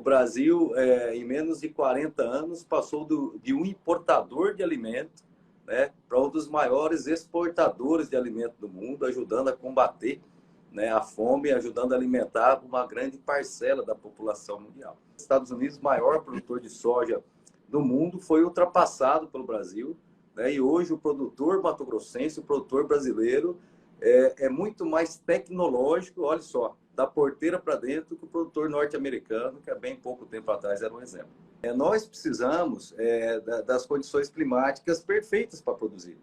Brasil, em menos de 40 anos, passou de um importador de alimento, né, para um dos maiores exportadores de alimento do mundo, ajudando a combater, né, a fome, ajudando a alimentar uma grande parcela da população mundial. Os Estados Unidos, maior produtor de soja do mundo, foi ultrapassado pelo Brasil, né, e hoje o produtor mato-grossense, o produtor brasileiro, é muito mais tecnológico, olha só, da porteira para dentro, que o produtor norte-americano, que há bem pouco tempo atrás era um exemplo. Nós precisamos das condições climáticas perfeitas para produzir.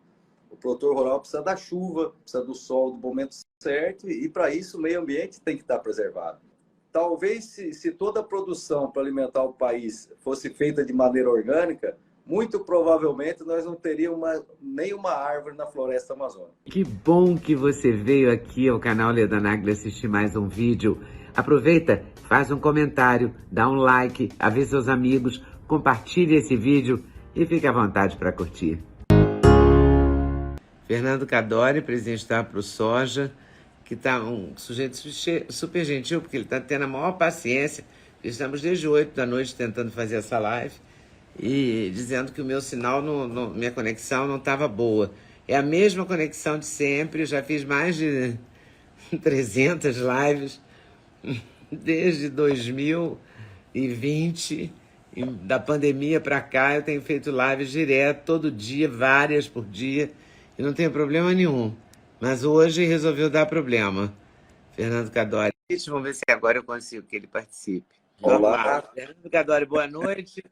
O produtor rural precisa da chuva, precisa do sol do momento certo, e para isso o meio ambiente tem que estar preservado. Talvez se toda a produção para alimentar o país fosse feita de maneira orgânica, muito provavelmente nós não teríamos nenhuma árvore na floresta amazônica. Que bom que você veio aqui ao canal Leda Nagli assistir mais um vídeo. Aproveita, faz um comentário, dá um like, avisa seus amigos, compartilhe esse vídeo e fique à vontade para curtir. Fernando Cadore, presidente da ProSoja, que está um sujeito super gentil, porque ele está tendo a maior paciência. Estamos desde 8 da noite tentando fazer essa live e dizendo que o meu sinal, minha conexão não estava boa. É a mesma conexão de sempre, eu já fiz mais de 300 lives desde 2020, da pandemia para cá eu tenho feito lives direto, todo dia, várias por dia, e não tem problema nenhum. Mas hoje resolveu dar problema. Fernando Cadore, vamos ver se agora eu consigo que ele participe. Olá. Fernando Cadore, boa noite.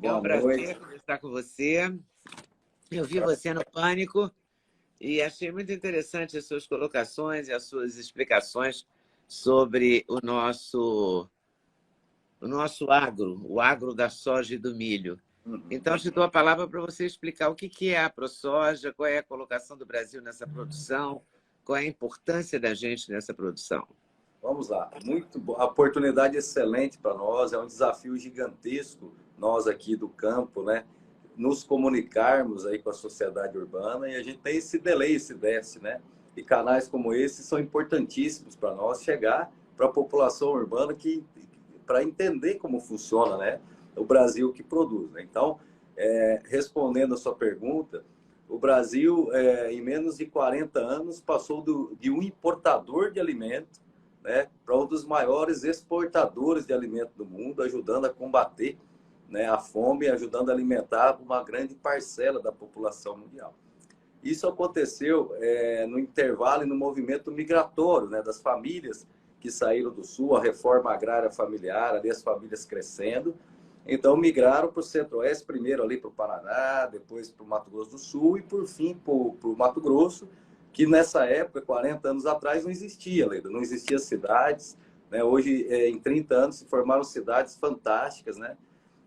É um prazer noite. conversar com você. Eu vi você no Pânico e achei muito interessante as suas colocações e as suas explicações sobre o nosso agro, o agro da soja e do milho. Então, te dou a palavra para você explicar o que é a ProSoja, qual é a colocação do Brasil nessa produção, qual é a importância da gente nessa produção. Vamos lá. Muito boa. A oportunidade excelente para nós, é um desafio gigantesco, nós aqui do campo, né? Nos comunicarmos aí com a sociedade urbana, e a gente tem esse delay, esse déficit, né? E canais como esse são importantíssimos para nós chegar para a população urbana para entender como funciona, né? O Brasil que produz, né? Então, respondendo a sua pergunta, o Brasil, em menos de 40 anos, passou de um importador de alimento, né, para um dos maiores exportadores de alimento do mundo, ajudando a combater, né, a fome, ajudando a alimentar uma grande parcela da população mundial. Isso aconteceu no intervalo e no movimento migratório, né, das famílias que saíram do Sul, a reforma agrária familiar, ali as famílias crescendo. Então, migraram para o Centro-Oeste, primeiro ali para o Paraná, depois para o Mato Grosso do Sul e, por fim, para o Mato Grosso, que nessa época, 40 anos atrás, não existia, Leda, não existia cidades, né? Hoje, em 30 anos, se formaram cidades fantásticas, né?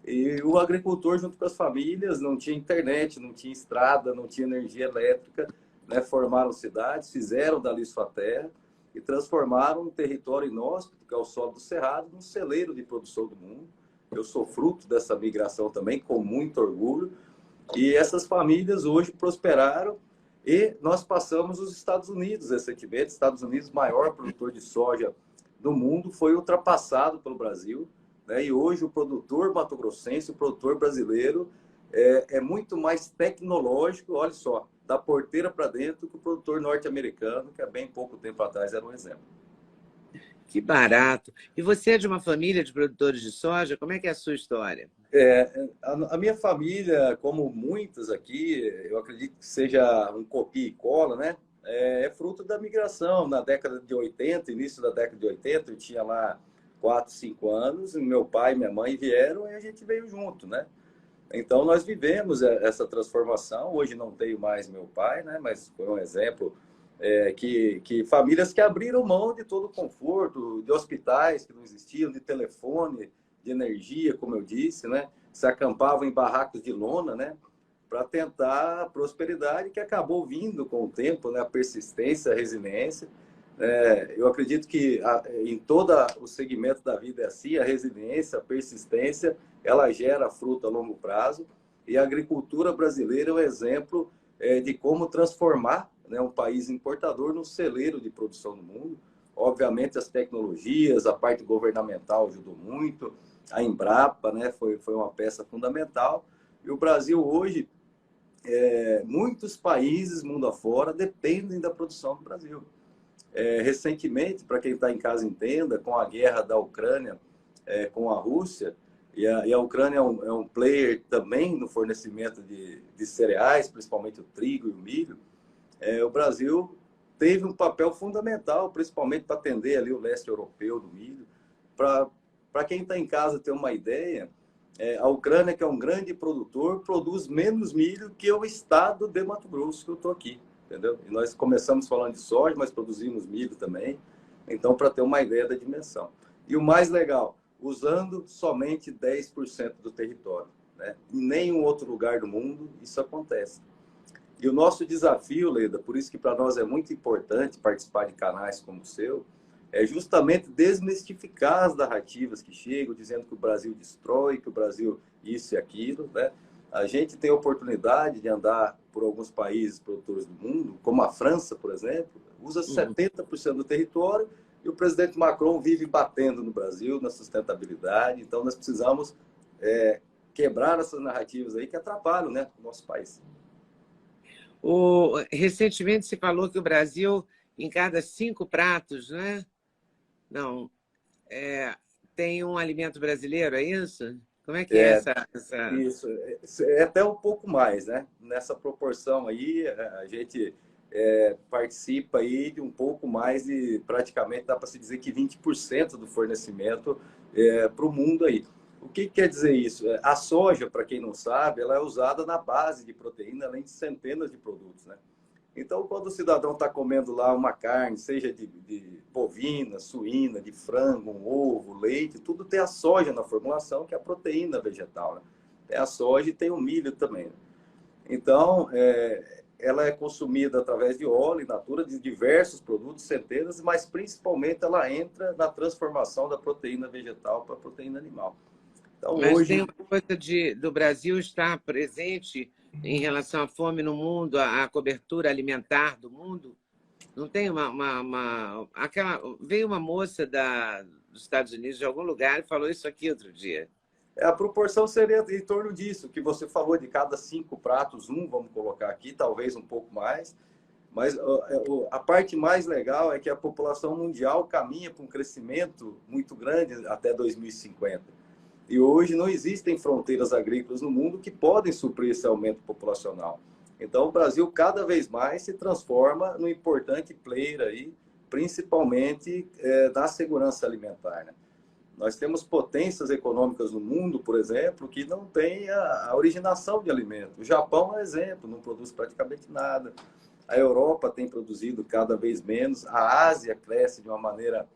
E o agricultor, junto com as famílias, não tinha internet, não tinha estrada, não tinha energia elétrica, né? Formaram cidades, fizeram dali sua terra e transformaram um território inóspito, que é o Solo do Cerrado, num celeiro de produção do mundo. Eu sou fruto dessa migração também, com muito orgulho. E essas famílias hoje prosperaram e nós passamos os Estados Unidos recentemente. Estados Unidos, maior produtor de soja do mundo, foi ultrapassado pelo Brasil, né? E hoje o produtor mato-grossense, o produtor brasileiro, é muito mais tecnológico, olha só, da porteira para dentro, que o produtor norte-americano, que há bem pouco tempo atrás era um exemplo. Que barato. E você é de uma família de produtores de soja? Como é que é a sua história? A minha família, como muitas aqui, eu acredito que seja um copia e cola, né? É fruto da migração. Na década de 80, início da década de 80, eu tinha lá 4, 5 anos, e meu pai e minha mãe vieram e a gente veio junto, né? Então, nós vivemos essa transformação. Hoje não tenho mais meu pai, né? Mas foi um exemplo que famílias que abriram mão de todo o conforto, de hospitais que não existiam, de telefone, de energia, como eu disse, né? Se acampavam em barracos de lona, né? Para tentar a prosperidade que acabou vindo com o tempo, né? A persistência, a resiliência. Eu acredito que em todo o segmento da vida é assim, a resiliência, a persistência, ela gera fruto a longo prazo, e a agricultura brasileira é um exemplo de como transformar, né, um país importador num celeiro de produção no mundo. Obviamente as tecnologias, a parte governamental ajudou muito, a Embrapa, né, foi uma peça fundamental. E o Brasil hoje, muitos países mundo afora dependem da produção do Brasil. Recentemente, para quem está em casa entenda, com a guerra da Ucrânia com a Rússia, e a Ucrânia é um player também no fornecimento de cereais, principalmente o trigo e o milho, o Brasil teve um papel fundamental, principalmente para atender ali o leste europeu do milho. Para quem está em casa ter uma ideia, a Ucrânia, que é um grande produtor, produz menos milho que o estado de Mato Grosso, que eu estou aqui, entendeu? E nós começamos falando de soja, mas produzimos milho também, então, para ter uma ideia da dimensão. E o mais legal, usando somente 10% do território, né? Em nenhum outro lugar do mundo isso acontece. E o nosso desafio, Leda, por isso que para nós é muito importante participar de canais como o seu, é justamente desmistificar as narrativas que chegam, dizendo que o Brasil destrói, que o Brasil isso e aquilo, né? A gente tem a oportunidade de andar por alguns países produtores do mundo, como a França, por exemplo, usa 70% do território, e o presidente Macron vive batendo no Brasil, na sustentabilidade. Então, nós precisamos quebrar essas narrativas aí que atrapalham, né, o nosso país. Recentemente se falou que o Brasil, em cada 5 pratos, né? Não, tem um alimento brasileiro, é isso? Como é que é essa... Isso, é até um pouco mais, né? Nessa proporção aí, a gente participa aí de um pouco mais de, praticamente, dá para se dizer que 20% do fornecimento para o mundo aí. O que quer dizer isso? A soja, para quem não sabe, ela é usada na base de proteína, além de centenas de produtos, né? Então, quando o cidadão está comendo lá uma carne, seja de bovina, suína, de frango, um ovo, leite, tudo tem a soja na formulação, que é a proteína vegetal, né? Tem a soja e tem o milho também, né? Então, ela é consumida através de óleo in natura, de diversos produtos, centenas, mas principalmente ela entra na transformação da proteína vegetal para a proteína animal. Então, Mas hoje... tem uma coisa do Brasil estar presente em relação à fome no mundo, à cobertura alimentar do mundo. Não tem veio uma moça dos Estados Unidos de algum lugar e falou isso aqui outro dia. A proporção seria em torno disso, que você falou, de cada 5 pratos, vamos colocar aqui, talvez um pouco mais. Mas a parte mais legal é que a população mundial caminha para um crescimento muito grande até 2050. E hoje não existem fronteiras agrícolas no mundo que podem suprir esse aumento populacional. Então, o Brasil cada vez mais se transforma num importante player aí, principalmente na segurança alimentar, né? Nós temos potências econômicas no mundo, por exemplo, que não têm a originação de alimentos. O Japão é um exemplo, não produz praticamente nada. A Europa tem produzido cada vez menos. A Ásia cresce de uma maneira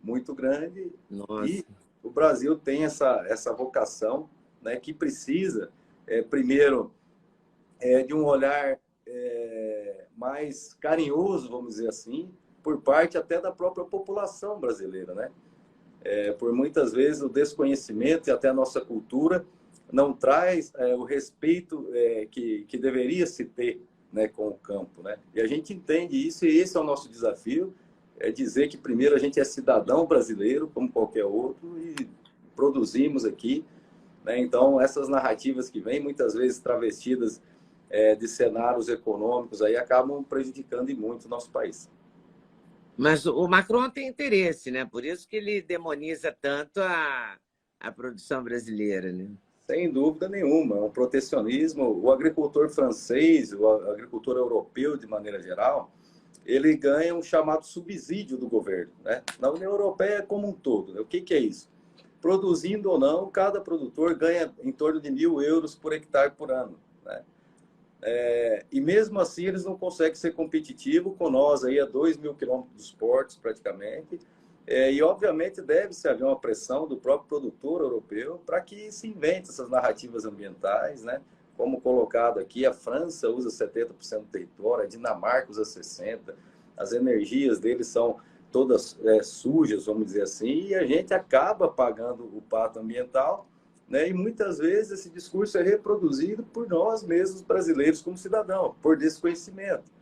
muito grande. Nossa. E o Brasil tem essa vocação, né, que precisa, primeiro, de um olhar mais carinhoso, vamos dizer assim, por parte até da própria população brasileira, né? Por muitas vezes o desconhecimento e até a nossa cultura não traz o respeito que deveria se ter, né, com o campo, né? E a gente entende isso, e esse é o nosso desafio, é dizer que primeiro a gente é cidadão brasileiro, como qualquer outro, e produzimos aqui, né? Então, essas narrativas que vêm, muitas vezes travestidas de cenários econômicos, aí acabam prejudicando e muito o nosso país. Mas o Macron tem interesse, né? Por isso que ele demoniza tanto a produção brasileira, né? Sem dúvida nenhuma, é um protecionismo. O agricultor francês, o agricultor europeu, de maneira geral, ele ganha um chamado subsídio do governo, né? Na União Europeia como um todo, né? O que é isso? Produzindo ou não, cada produtor ganha em torno de 1.000 euros por hectare por ano, né? E mesmo assim eles não conseguem ser competitivos com nós aí a 2.000 quilômetros dos portos praticamente. E obviamente deve-se haver uma pressão do próprio produtor europeu para que se invente essas narrativas ambientais, né? Como colocado aqui, a França usa 70% do território, a Dinamarca usa 60%, as energias deles são todas sujas, vamos dizer assim, e a gente acaba pagando o pato ambiental, né? E muitas vezes esse discurso é reproduzido por nós mesmos brasileiros como cidadão, por desconhecimento.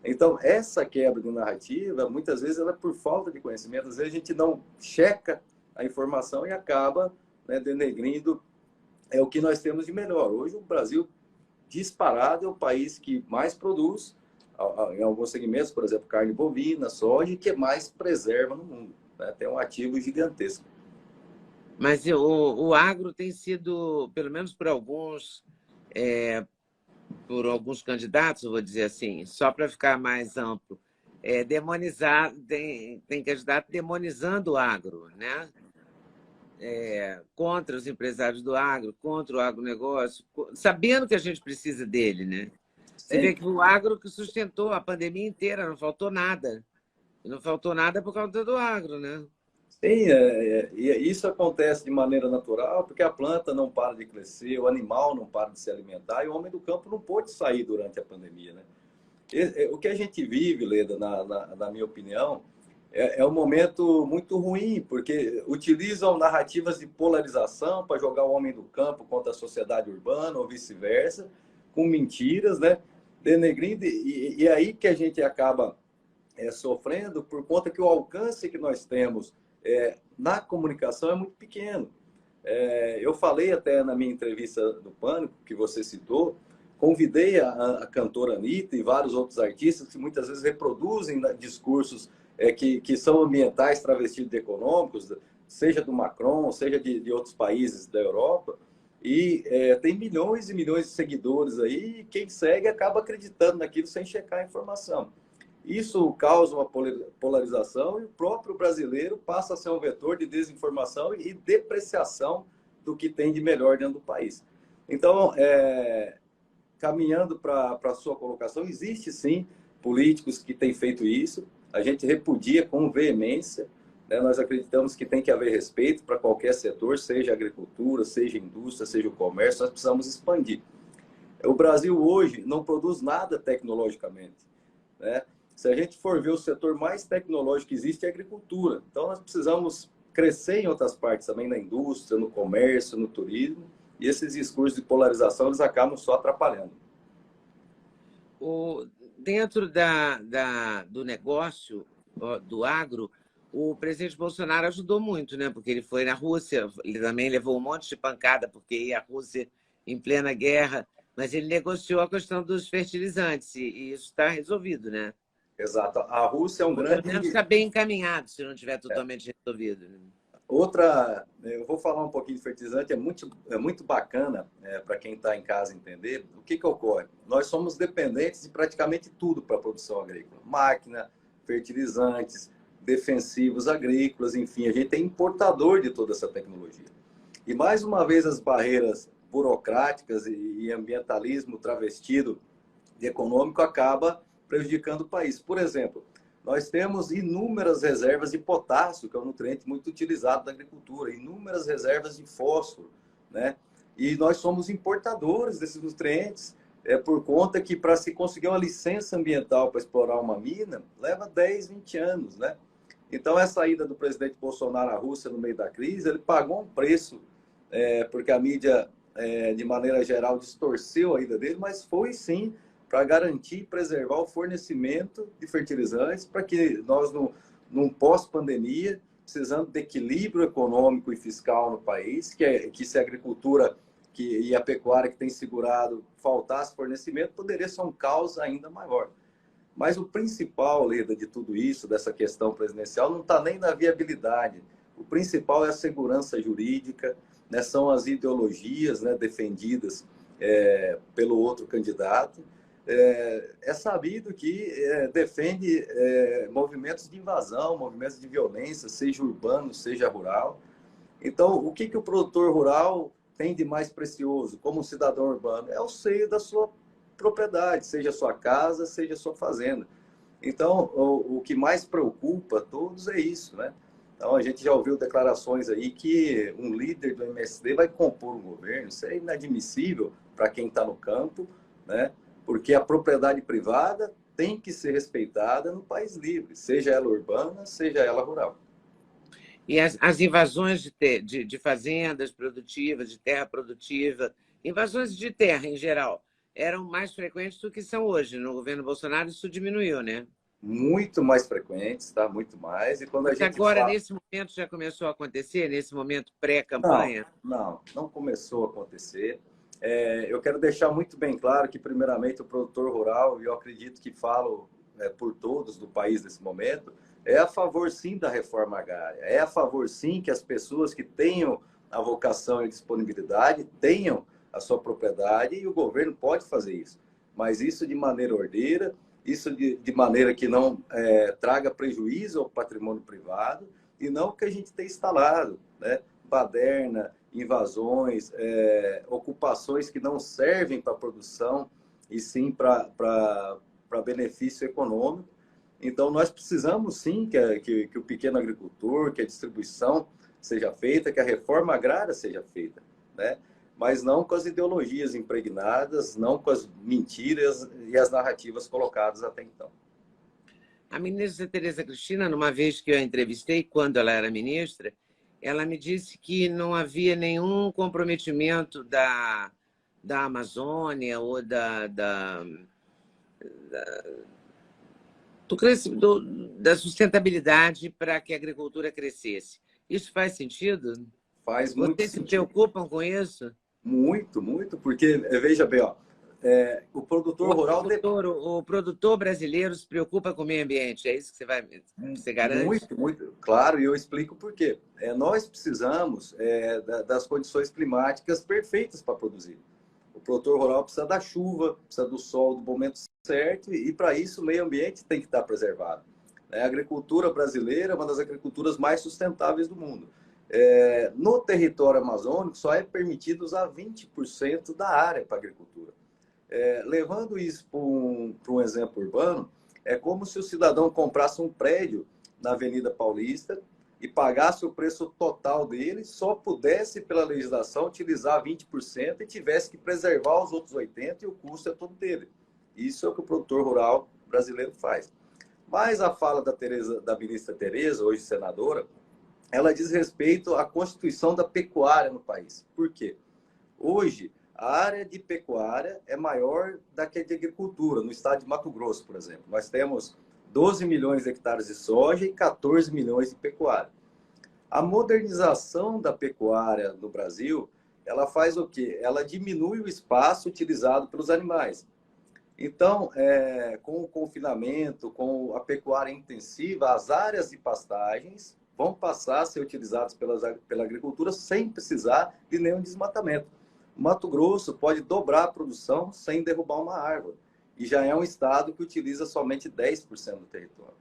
Então, essa quebra de narrativa, muitas vezes ela é por falta de conhecimento, às vezes a gente não checa a informação e acaba né, denegrindo o que nós temos de melhor. Hoje o Brasil, disparado, é o país que mais produz, em alguns segmentos, por exemplo, carne bovina, soja, e que mais preserva no mundo, né? Tem um ativo gigantesco. Mas o agro tem sido, pelo menos por alguns candidatos, eu vou dizer assim, só para ficar mais amplo, demonizado, tem candidato demonizando o agro, né? Contra os empresários do agro, contra o agronegócio, sabendo que a gente precisa dele, né? Você vê Sim, que o agro que sustentou a pandemia inteira, não faltou nada. E não faltou nada por causa do agro, né? sim, e isso acontece de maneira natural, porque a planta não para de crescer, o animal não para de se alimentar, e o homem do campo não pôde sair durante a pandemia, né? O que a gente vive, Leda, na minha opinião, é um momento muito ruim, porque utilizam narrativas de polarização para jogar o homem do campo contra a sociedade urbana, ou vice-versa, com mentiras, né? Denegrindo, e é aí que a gente acaba sofrendo por conta que o alcance que nós temos na comunicação é muito pequeno. Eu falei até na minha entrevista do Pânico, que você citou, convidei a cantora Anitta e vários outros artistas que muitas vezes reproduzem discursos que são ambientais travestidos de econômicos, seja do Macron, seja de outros países da Europa, e tem milhões e milhões de seguidores aí, e quem segue acaba acreditando naquilo sem checar a informação. Isso causa uma polarização e o próprio brasileiro passa a ser um vetor de desinformação e depreciação do que tem de melhor dentro do país. Então, caminhando para a sua colocação, existe sim políticos que têm feito isso, a gente repudia com veemência, né? Nós acreditamos que tem que haver respeito para qualquer setor, seja agricultura, seja indústria, seja o comércio, nós precisamos expandir. O Brasil hoje não produz nada tecnologicamente, né? Se a gente for ver o setor mais tecnológico que existe é a agricultura. Então, nós precisamos crescer em outras partes também, na indústria, no comércio, no turismo. E esses discursos de polarização, eles acabam só atrapalhando. Dentro do negócio do agro, o presidente Bolsonaro ajudou muito, né? Porque ele foi na Rússia, ele também levou um monte de pancada, porque ia a Rússia em plena guerra, mas ele negociou a questão dos fertilizantes, e isso está resolvido, né? Exato. A Rússia é um Ou pelo menos grande... está bem encaminhado, se não estiver totalmente resolvido, né? Eu vou falar um pouquinho de fertilizante, é muito bacana para quem está em casa entender o que ocorre. Nós somos dependentes de praticamente tudo para a produção agrícola: máquina, fertilizantes, defensivos agrícolas, enfim, a gente é importador de toda essa tecnologia. E mais uma vez as barreiras burocráticas e ambientalismo travestido de econômico acaba prejudicando o país. Por exemplo, nós temos inúmeras reservas de potássio, que é um nutriente muito utilizado na agricultura, inúmeras reservas de fósforo, né? E nós somos importadores desses nutrientes, por conta que para se conseguir uma licença ambiental para explorar uma mina, leva 10, 20 anos, né? Então, essa ida do presidente Bolsonaro à Rússia no meio da crise, ele pagou um preço, porque a mídia, de maneira geral, distorceu a ida dele, mas foi sim para garantir e preservar o fornecimento de fertilizantes, para que nós, num pós-pandemia, precisando de equilíbrio econômico e fiscal no país, que se a agricultura e a pecuária que tem segurado faltasse fornecimento, poderia ser um caos ainda maior. Mas o principal, Leda, de tudo isso, dessa questão presidencial, não está nem na viabilidade. O principal é a segurança jurídica, né? São as ideologias, né, defendidas pelo outro candidato. É sabido que defende movimentos de invasão, movimentos de violência, seja urbano, seja rural. Então, o que o produtor rural tem de mais precioso como cidadão urbano? É o seio da sua propriedade, seja a sua casa, seja a sua fazenda. Então, o que mais preocupa a todos é isso, né? Então, a gente já ouviu declarações aí que um líder do MST vai compor um governo. Isso é inadmissível para quem está no campo, né? Porque a propriedade privada tem que ser respeitada no país livre, seja ela urbana, seja ela rural. E as invasões de fazendas produtivas, de terra produtiva, invasões de terra em geral, eram mais frequentes do que são hoje. No governo Bolsonaro isso diminuiu, né? muito mais frequentes, tá? Muito mais. E quando a Mas gente agora, fala... nesse momento, já começou a acontecer, nesse momento Não, pré-campanha? não começou a acontecer. Eu quero deixar muito bem claro que, primeiramente, o produtor rural, e eu acredito que falo por todos do país nesse momento, é a favor, sim, da reforma agrária. É a favor, sim, que as pessoas que tenham a vocação e disponibilidade tenham a sua propriedade e o governo pode fazer isso. Mas isso de maneira ordeira, isso de maneira que não traga prejuízo ao patrimônio privado e não o que a gente tem instalado, né? Baderna, invasões, ocupações que não servem para produção e sim para benefício econômico. Então, nós precisamos sim que o pequeno agricultor, que a distribuição seja feita, que a reforma agrária seja feita, né? Mas não com as ideologias impregnadas, não com as mentiras e as narrativas colocadas até então. A ministra Tereza Cristina, numa vez que eu a entrevistei, quando ela era ministra, ela me disse que não havia nenhum comprometimento da Amazônia ou da sustentabilidade para que a agricultura crescesse. Isso faz sentido? Faz muito Vocês se sentido. preocupam com isso? Muito, muito, porque, veja bem, ó, o produtor rural... O produtor brasileiro se preocupa com o meio ambiente, é isso que você garante? Muito, muito, claro, e eu explico por quê. Nós precisamos das condições climáticas perfeitas para produzir. O produtor rural precisa da chuva, precisa do sol do momento certo, e para isso o meio ambiente tem que estar preservado. A agricultura brasileira é uma das agriculturas mais sustentáveis do mundo. No território amazônico, só é permitido usar 20% da área para agricultura. Levando isso para um exemplo urbano, é como se o cidadão comprasse um prédio na Avenida Paulista e pagasse o preço total dele, só pudesse, pela legislação, utilizar 20% e tivesse que preservar os outros 80% e o custo é todo dele. Isso é o que o produtor rural brasileiro faz. Mas a fala da ministra Tereza, hoje senadora, ela diz respeito à constituição da pecuária no país. Por quê? Hoje, a área de pecuária é maior da que a de agricultura, no estado de Mato Grosso, por exemplo. Nós temos 12 milhões de hectares de soja e 14 milhões de pecuária. A modernização da pecuária no Brasil, ela faz o quê? Ela diminui o espaço utilizado pelos animais. Então, com o confinamento, com a pecuária intensiva, as áreas de pastagens vão passar a ser utilizadas pela agricultura sem precisar de nenhum desmatamento. O Mato Grosso pode dobrar a produção sem derrubar uma árvore. E já é um estado que utiliza somente 10% do território.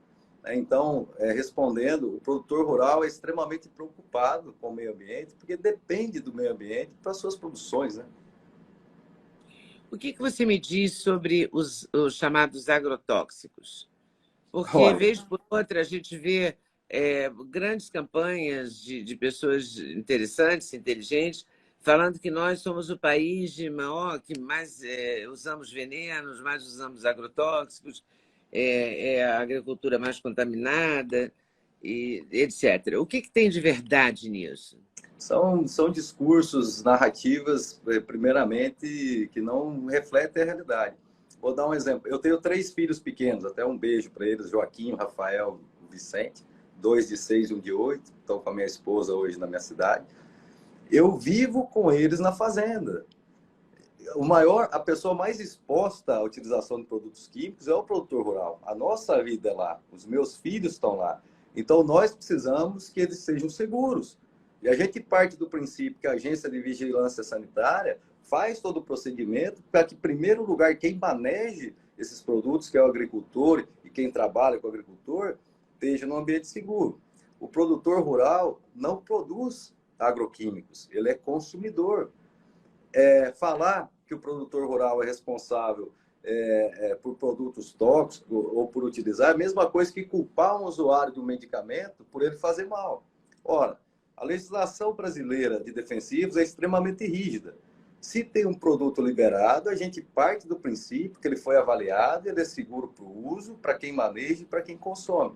Então, respondendo, o produtor rural é extremamente preocupado com o meio ambiente, porque depende do meio ambiente para suas produções, né? O que você me diz sobre os chamados agrotóxicos? Porque, Olha, vez por outra, a gente vê grandes campanhas de pessoas interessantes, inteligentes, falando que nós somos o país que mais usamos venenos, mais usamos agrotóxicos, é a agricultura mais contaminada, e etc. O que tem de verdade nisso? são discursos, narrativas, primeiramente, que não refletem a realidade. Vou dar um exemplo. Eu tenho 3 filhos pequenos, até um beijo para eles, Joaquim, Rafael, Vicente, 2 de 6 e 1 de 8, estão com a minha esposa hoje na minha cidade. Eu vivo com eles na fazenda. A pessoa mais exposta à utilização de produtos químicos é o produtor rural. A nossa vida é lá, os meus filhos estão lá. Então, nós precisamos que eles sejam seguros. E a gente parte do princípio que a Agência de Vigilância Sanitária faz todo o procedimento para que, em primeiro lugar, quem maneje esses produtos, que é o agricultor e quem trabalha com o agricultor, esteja num ambiente seguro. O produtor rural não produz agroquímicos, ele é consumidor. Falar que o produtor rural é responsável por produtos tóxicos ou por utilizar é a mesma coisa que culpar um usuário de um medicamento por ele fazer mal. Ora, a legislação brasileira de defensivos é extremamente rígida. Se tem um produto liberado, a gente parte do princípio que ele foi avaliado, ele é seguro para o uso, para quem maneja e para quem consome.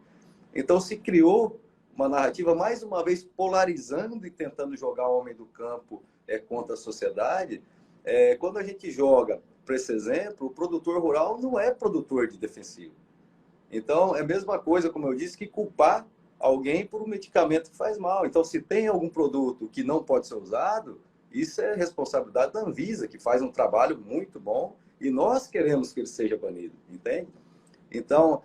Então, se criou uma narrativa, mais uma vez, polarizando e tentando jogar o homem do campo contra a sociedade. Quando a gente joga para esse exemplo, o produtor rural não é produtor de defensivo. Então, é a mesma coisa, como eu disse, que culpar alguém por um medicamento que faz mal. Então, se tem algum produto que não pode ser usado, isso é responsabilidade da Anvisa, que faz um trabalho muito bom e nós queremos que ele seja banido, entende? Então,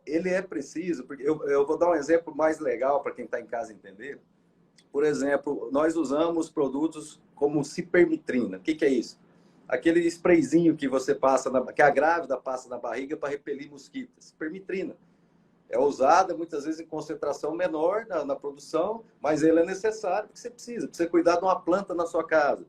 ele é preciso, porque eu vou dar um exemplo mais legal para quem está em casa entender. Por exemplo, nós usamos produtos como cipermitrina. O que é isso? Aquele sprayzinho que você passa, que a grávida passa na barriga para repelir mosquitos. Cipermitrina. É usada muitas vezes em concentração menor na produção, mas ele é necessário porque você precisa. Pra você cuidar de uma planta na sua casa.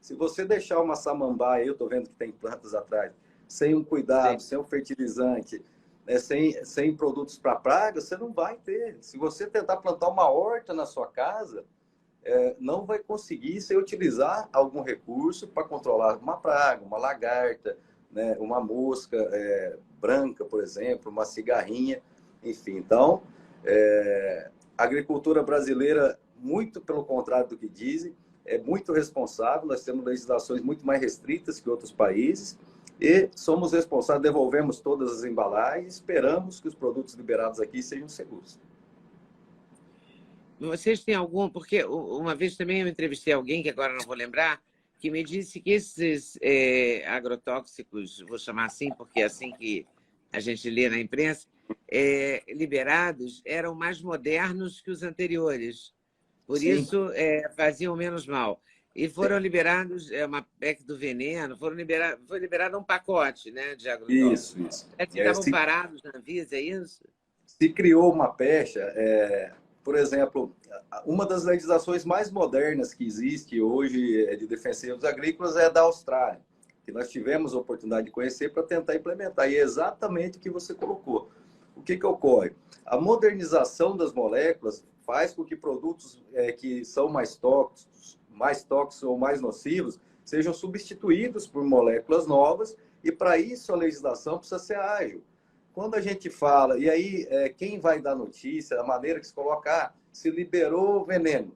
Se você deixar uma samambaia, eu estou vendo que tem plantas atrás, sem um cuidado, Sim. sem um fertilizante, né, sem produtos para praga, você não vai ter. Se você tentar plantar uma horta na sua casa, não vai conseguir se utilizar algum recurso para controlar uma praga, uma lagarta, né, uma mosca branca, por exemplo, uma cigarrinha, enfim. Então, a agricultura brasileira, muito pelo contrário do que dizem, é muito responsável. Nós temos legislações muito mais restritas que outros países e somos responsáveis, devolvemos todas as embalagens, esperamos que os produtos liberados aqui sejam seguros. Vocês têm algum... Porque uma vez também eu entrevistei alguém, que agora não vou lembrar, que me disse que esses agrotóxicos, vou chamar assim, porque é assim que a gente lê na imprensa, liberados eram mais modernos que os anteriores. Por Sim, isso, faziam menos mal. E foram liberados, uma PEC do veneno, foi liberado um pacote, né, de agrotóxicos. isso, isso. É que estavam parados na Anvisa, é isso? Se criou uma pecha, por exemplo, uma das legislações mais modernas que existe hoje de defensivos agrícolas é da Austrália, que nós tivemos a oportunidade de conhecer para tentar implementar. E é exatamente o que você colocou. O que ocorre? A modernização das moléculas faz com que produtos que são mais tóxicos ou mais nocivos sejam substituídos por moléculas novas, e para isso a legislação precisa ser ágil. Quando a gente fala, e aí quem vai dar notícia, a maneira que se coloca, se liberou veneno.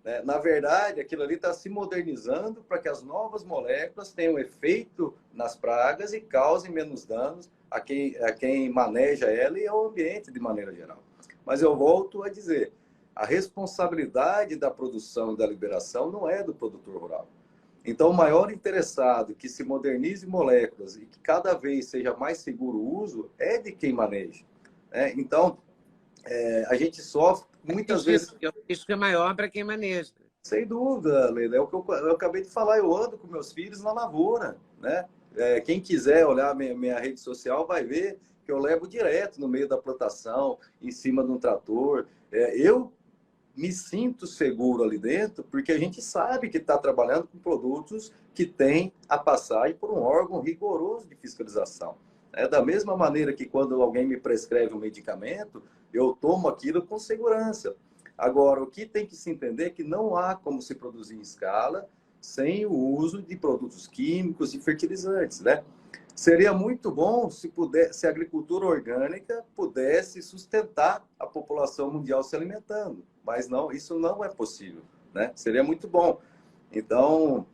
Né? Na verdade, aquilo ali está se modernizando para que as novas moléculas tenham efeito nas pragas e causem menos danos a quem maneja ela e ao ambiente de maneira geral. Mas eu volto a dizer, a responsabilidade da produção e da liberação não é do produtor rural. Então, o maior interessado que se modernize moléculas e que cada vez seja mais seguro o uso é de quem maneja. Né? Então, a gente sofre muitas vezes... O risco é maior para quem maneja. Sem dúvida, Leila. É o que eu acabei de falar. Eu ando com meus filhos na lavoura. Né? Quem quiser olhar minha rede social vai ver que eu levo direto no meio da plantação, em cima de um trator. Eu me sinto seguro ali dentro, porque a gente sabe que está trabalhando com produtos que têm a passagem por um órgão rigoroso de fiscalização. Da mesma maneira que quando alguém me prescreve um medicamento, eu tomo aquilo com segurança. Agora, o que tem que se entender é que não há como se produzir em escala sem o uso de produtos químicos e fertilizantes, né? Seria muito bom se a agricultura orgânica pudesse sustentar a população mundial se alimentando, mas não, isso não é possível, né? Seria muito bom. Então,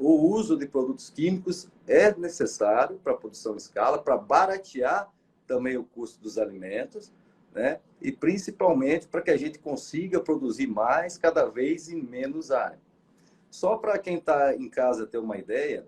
o uso de produtos químicos é necessário para a produção em escala, para baratear também o custo dos alimentos, né? E principalmente para que a gente consiga produzir mais cada vez em menos área. Só para quem está em casa ter uma ideia,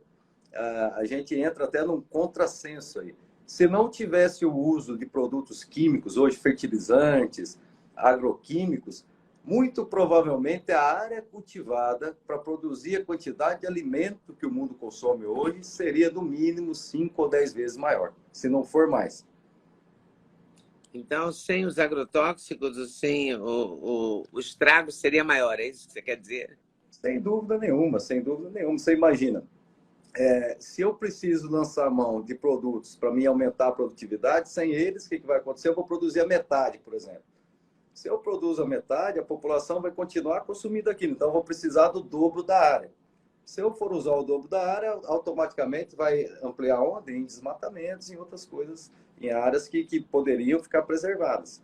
a gente entra até num contrassenso aí. Se não tivesse o uso de produtos químicos, hoje fertilizantes, agroquímicos, muito provavelmente a área cultivada para produzir a quantidade de alimento que o mundo consome hoje seria no mínimo 5 ou 10 vezes maior, se não for mais. Então, sem os agrotóxicos, sem o estrago seria maior, é isso que você quer dizer? Sem dúvida nenhuma, sem dúvida nenhuma. Você imagina, se eu preciso lançar mão de produtos para mim aumentar a produtividade, sem eles, o que vai acontecer? Eu vou produzir a metade, por exemplo. Se eu produzo a metade, a população vai continuar consumindo aquilo. Então, eu vou precisar do dobro da área. Se eu for usar o dobro da área, automaticamente vai ampliar onde? Em desmatamentos, em outras coisas, em áreas que poderiam ficar preservadas.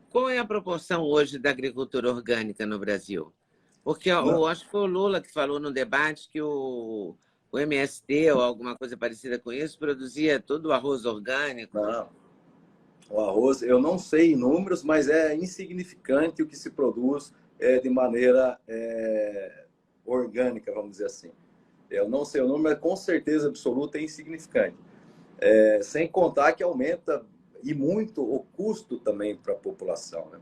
Qual é a proporção hoje da agricultura orgânica no Brasil? Porque Não, acho que foi o Lula que falou no debate que o MST ou alguma coisa parecida com isso produzia todo o arroz orgânico. Não, o arroz, eu não sei em números, mas é insignificante o que se produz de maneira orgânica, vamos dizer assim. Eu não sei o número, mas com certeza absoluta é insignificante. Sem contar que aumenta e muito o custo também para a população, né?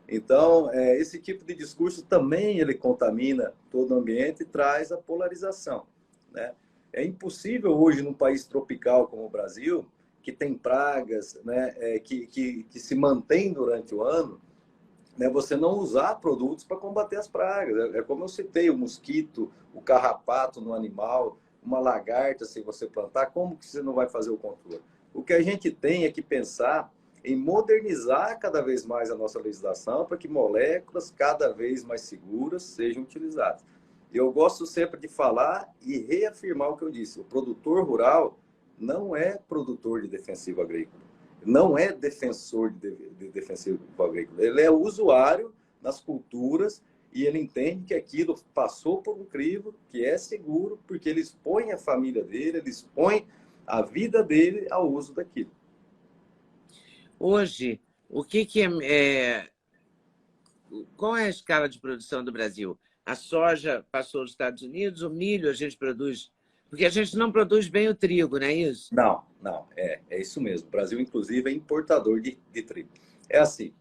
Então, esse tipo de discurso também ele contamina todo o ambiente e traz a polarização, né? É impossível hoje, num país tropical como o Brasil, que tem pragas, né, que se mantém durante o ano, né, você não usar produtos para combater as pragas. É como eu citei, o mosquito, o carrapato no animal, uma lagarta, se você plantar, como que você não vai fazer o controle? O que a gente tem é que pensar em modernizar cada vez mais a nossa legislação para que moléculas cada vez mais seguras sejam utilizadas. Eu gosto sempre de falar e reafirmar o que eu disse. O produtor rural não é produtor de defensivo agrícola, não é defensor de defensivo agrícola. Ele é usuário nas culturas e ele entende que aquilo passou por um crivo, que é seguro, porque ele expõe a família dele, ele expõe a vida dele ao uso daquilo. Hoje, o que qual é a escala de produção do Brasil? A soja passou aos Estados Unidos, o milho a gente produz, porque a gente não produz bem o trigo, não é isso? Não, não, é isso mesmo. O Brasil, inclusive, é importador de trigo. É assim,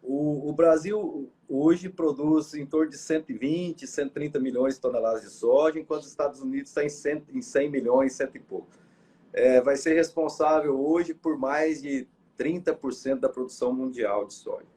o Brasil hoje produz em torno de 120, 130 milhões de toneladas de soja, enquanto os Estados Unidos está em 100 milhões, cento e pouco. Vai ser responsável hoje por mais de 30% da produção mundial de soja.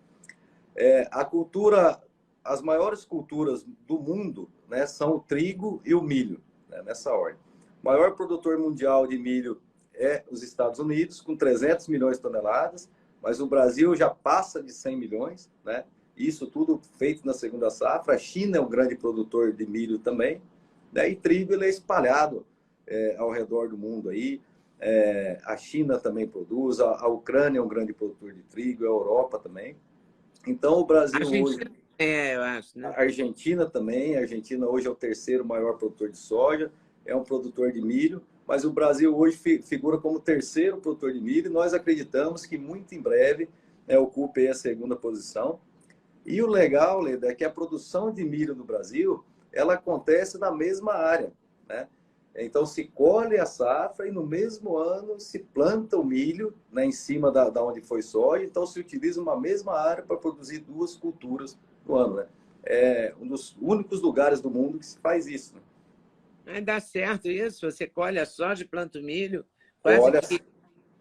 A cultura, as maiores culturas do mundo, né, são o trigo e o milho, né, nessa ordem. O maior produtor mundial de milho é os Estados Unidos, com 300 milhões de toneladas, mas o Brasil já passa de 100 milhões, né? Isso tudo feito na segunda safra. A China é um grande produtor de milho também, né? E trigo ele é espalhado ao redor do mundo aí. A China também produz, a Ucrânia é um grande produtor de trigo, a Europa também. Então, o A Brasil hoje... Argentina eu acho, né? A Argentina também. A Argentina hoje é o terceiro maior produtor de soja, é um produtor de milho, mas o Brasil hoje figura como terceiro produtor de milho e nós acreditamos que muito em breve ocupe a segunda posição. E o legal, Leda, é que a produção de milho no Brasil, ela acontece na mesma área, né? Então, se colhe a safra e no mesmo ano se planta o milho, né, em cima da onde foi soja. Então, se utiliza uma mesma área para produzir duas culturas no ano, né? É um dos únicos lugares do mundo que se faz isso, né? Aí dá certo isso, você colhe a soja e planta o milho, quase Olha, que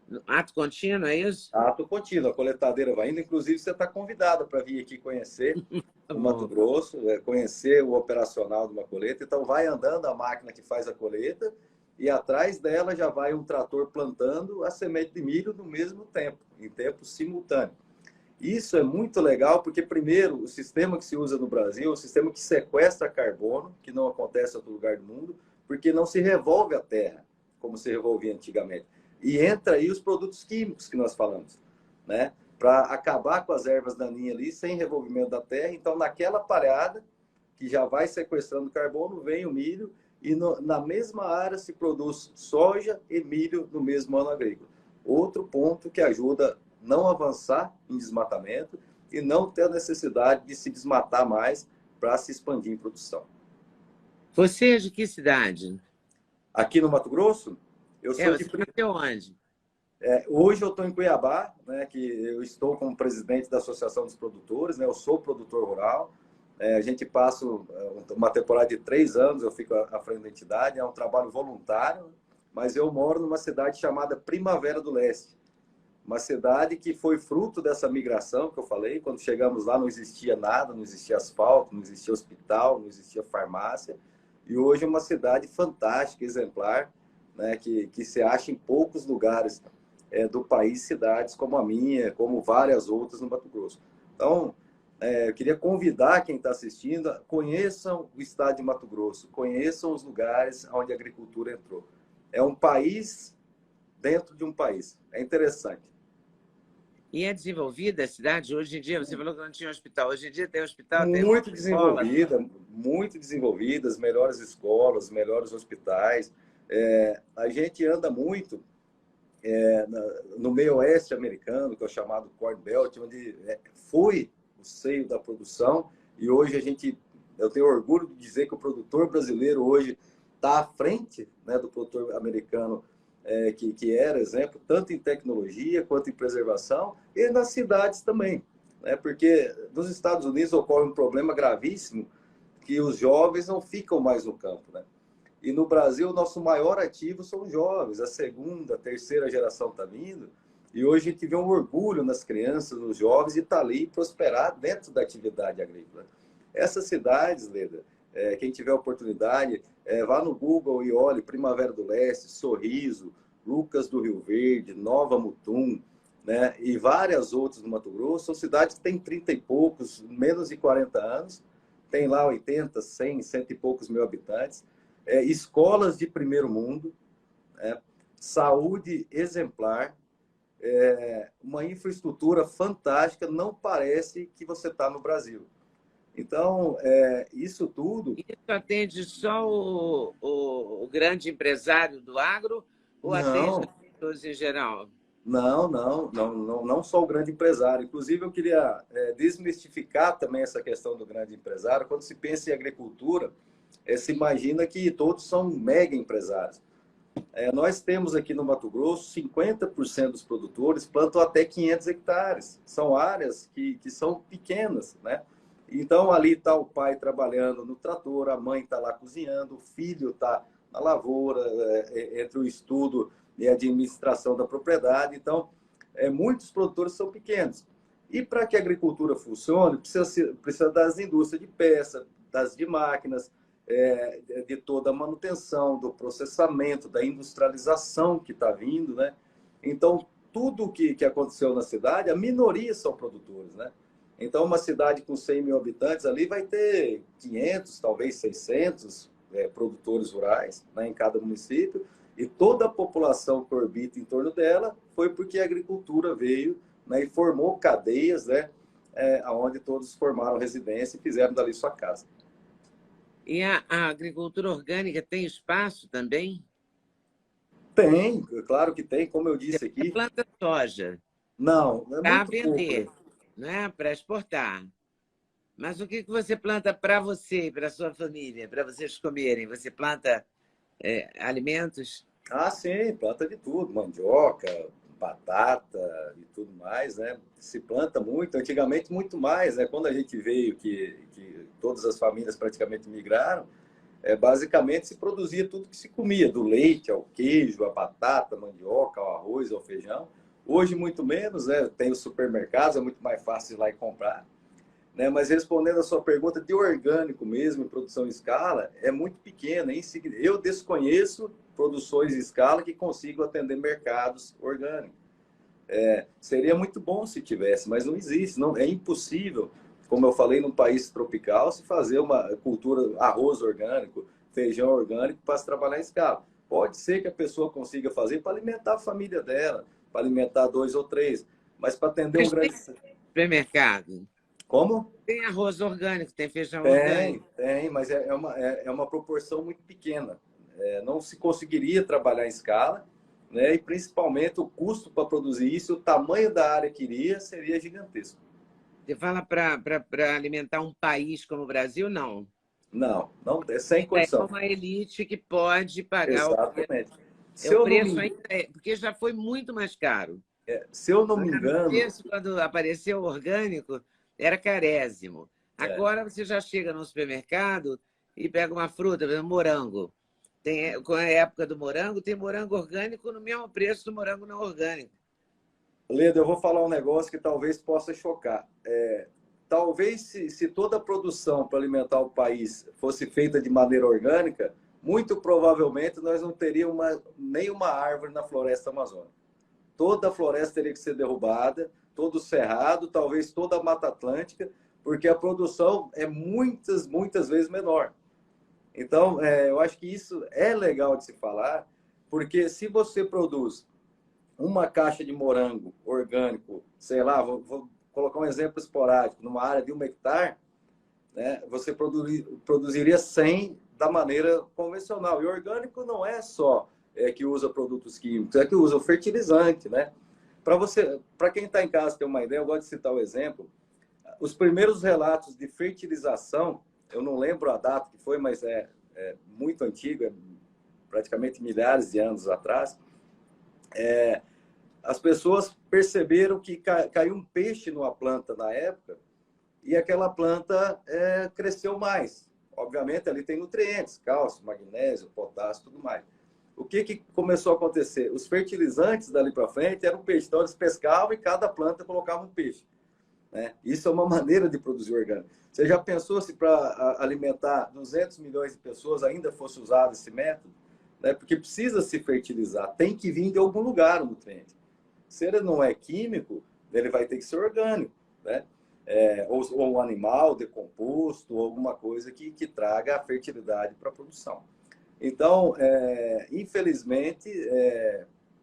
no ato contínuo, é isso? ato contínuo, a coletadeira vai indo. Inclusive, você está convidado para vir aqui conhecer Tá o Mato bom. Grosso, conhecer o operacional de uma coleta. Então, vai andando a máquina que faz a coleta e atrás dela já vai um trator plantando a semente de milho no mesmo tempo, em tempo simultâneo. Isso é muito legal porque, primeiro, o sistema que se usa no Brasil é um sistema que sequestra carbono, que não acontece em outro lugar do mundo, porque não se revolve a terra, como se revolvia antigamente. E entra aí os produtos químicos que nós falamos, né? Para acabar com as ervas daninhas ali, sem revolvimento da terra. Então, naquela parada, que já vai sequestrando carbono, vem o milho e na mesma área se produz soja e milho no mesmo ano agrícola. Outro ponto que ajuda não avançar em desmatamento e não ter a necessidade de se desmatar mais para se expandir em produção. Você é de que cidade? Aqui no Mato Grosso, eu sou de... Você nasceu onde? Hoje eu estou em Cuiabá, né, que eu estou como presidente da Associação dos Produtores, né, eu sou produtor rural. A gente passa uma temporada de 3 anos, eu fico à frente da entidade, é um trabalho voluntário, mas eu moro numa cidade chamada Primavera do Leste, uma cidade que foi fruto dessa migração que eu falei. Quando chegamos lá não existia nada, não existia asfalto, não existia hospital, não existia farmácia, e hoje é uma cidade fantástica, exemplar, né, que se acha em poucos lugares do país, cidades como a minha, como várias outras no Mato Grosso. Então, eu queria convidar quem está assistindo, conheçam o estado de Mato Grosso, conheçam os lugares onde a agricultura entrou. É um país dentro de um país. É interessante. E é desenvolvida a cidade? Hoje em dia, você falou que não tinha hospital. Hoje em dia tem hospital, tem Muito escola. desenvolvida, muito desenvolvida, as melhores escolas, melhores hospitais. A gente anda muito no meio oeste americano, que é o chamado Corn Belt, onde foi o seio da produção, e hoje eu tenho orgulho de dizer que o produtor brasileiro hoje está à frente, né, do produtor americano, que era exemplo, tanto em tecnologia quanto em preservação, e nas cidades também. Né, porque nos Estados Unidos ocorre um problema gravíssimo, que os jovens não ficam mais no campo, né? E no Brasil, o nosso maior ativo são os jovens. A segunda, a terceira geração está vindo. E hoje a gente vê um orgulho nas crianças, nos jovens, e está ali prosperar dentro da atividade agrícola. Essas cidades, Leda, quem tiver oportunidade, vá no Google e olhe Primavera do Leste, Sorriso, Lucas do Rio Verde, Nova Mutum, né, e várias outras no Mato Grosso. São cidades que têm 30 e poucos, menos de 40 anos, tem lá 80, 100, cento e poucos mil habitantes, escolas de primeiro mundo, saúde exemplar, uma infraestrutura fantástica, não parece que você está no Brasil. Então, isso tudo... Isso atende só o grande empresário do agro ou atende Não, as pessoas em geral? não só o grande empresário. Inclusive, eu queria desmistificar também essa questão do grande empresário. Quando se pensa em agricultura, se imagina que todos são mega empresários. Nós temos aqui no Mato Grosso, 50% dos produtores plantam até 500 hectares. São áreas que são pequenas, né? Então, ali está o pai trabalhando no trator, a mãe está lá cozinhando, o filho está na lavoura, entre o estudo e a administração da propriedade. Então, muitos produtores são pequenos. E para que a agricultura funcione, precisa das indústrias de peça, das de máquinas, de toda a manutenção, do processamento, da industrialização que está vindo, né? Então, tudo o que aconteceu na cidade, a minoria são produtores, né? Então, uma cidade com 100 mil habitantes ali vai ter 500, talvez 600 produtores rurais, né, em cada município, e toda a população que orbita em torno dela foi porque a agricultura veio, né, e formou cadeias, né, onde todos formaram residência e fizeram dali sua casa. E a agricultura orgânica tem espaço também? Tem, claro que tem, como eu disse Você aqui. planta soja Não, é para muito pouco. vender, né? Para exportar. Mas o que você planta para você e para sua família, para vocês comerem? Você planta alimentos? Ah, sim, planta de tudo, mandioca, batata e tudo mais, né? Se planta muito, antigamente muito mais, né? Quando a gente veio, que todas as famílias praticamente migraram, basicamente se produzia tudo que se comia, do leite ao queijo, a batata, a mandioca, ao arroz, ao feijão. Hoje, muito menos, né? Tem os supermercados, é muito mais fácil ir lá e comprar. Né? Mas respondendo a sua pergunta, de orgânico mesmo, em produção em escala, é muito pequena. Eu desconheço produções em escala que consigam atender mercados orgânicos. Seria muito bom se tivesse, mas não existe, não, é impossível, como eu falei, num país tropical, se fazer uma cultura, arroz orgânico, feijão orgânico, para se trabalhar em escala. Pode ser que a pessoa consiga fazer para alimentar a família dela, para alimentar 2 ou 3, mas para atender um Mas tem grande... supermercado. Como? Tem arroz orgânico, tem feijão Tem, orgânico. tem, mas é uma proporção muito pequena. Não se conseguiria trabalhar em escala, né? E principalmente o custo para produzir isso, o tamanho da área que iria seria gigantesco. Você fala para alimentar um país como o Brasil? Não. Não, não, é sem Ainda é condição. uma elite que pode pagar o preço. Exatamente. Se O eu não preço me, ainda é, porque já foi muito mais caro. se eu não No me engano, começo, quando apareceu o orgânico, era carésimo. é, Agora você já chega no supermercado e pega uma fruta, por exemplo, morango. Com a época do morango, tem morango orgânico no mesmo preço do morango não orgânico. Leda, eu vou falar um negócio que talvez possa chocar. Talvez se toda a produção para alimentar o país fosse feita de maneira orgânica, muito provavelmente nós não teríamos nenhuma árvore na floresta amazônica. Toda a floresta teria que ser derrubada, todo o cerrado, talvez toda a Mata Atlântica, porque a produção é muitas vezes menor. Então, eu acho que isso é legal de se falar, porque se você produz uma caixa de morango orgânico, sei lá, vou colocar um exemplo esporádico, numa área de 1 hectare, né, você produziria 100 da maneira convencional. E orgânico não é só que usa produtos químicos, é que usa o fertilizante, né? Para quem está em casa ter uma ideia, eu gosto de citar o exemplo. Os primeiros relatos de fertilização, eu não lembro a data que foi, mas é muito antigo, é praticamente milhares de anos atrás. As pessoas perceberam que caiu um peixe numa planta na época e aquela planta cresceu mais. Obviamente, ali tem nutrientes, cálcio, magnésio, potássio, tudo mais. O que começou a acontecer? Os fertilizantes dali para frente eram peixe. Então, eles pescavam e cada planta colocava um peixe, né? Isso é uma maneira de produzir orgânico. Você já pensou se para alimentar 200 milhões de pessoas ainda fosse usado esse método? Né? Porque precisa se fertilizar, tem que vir de algum lugar o nutriente. Se ele não é químico, ele vai ter que ser orgânico, né? Ou um animal decomposto, ou alguma coisa que traga a fertilidade para a produção. Então, infelizmente,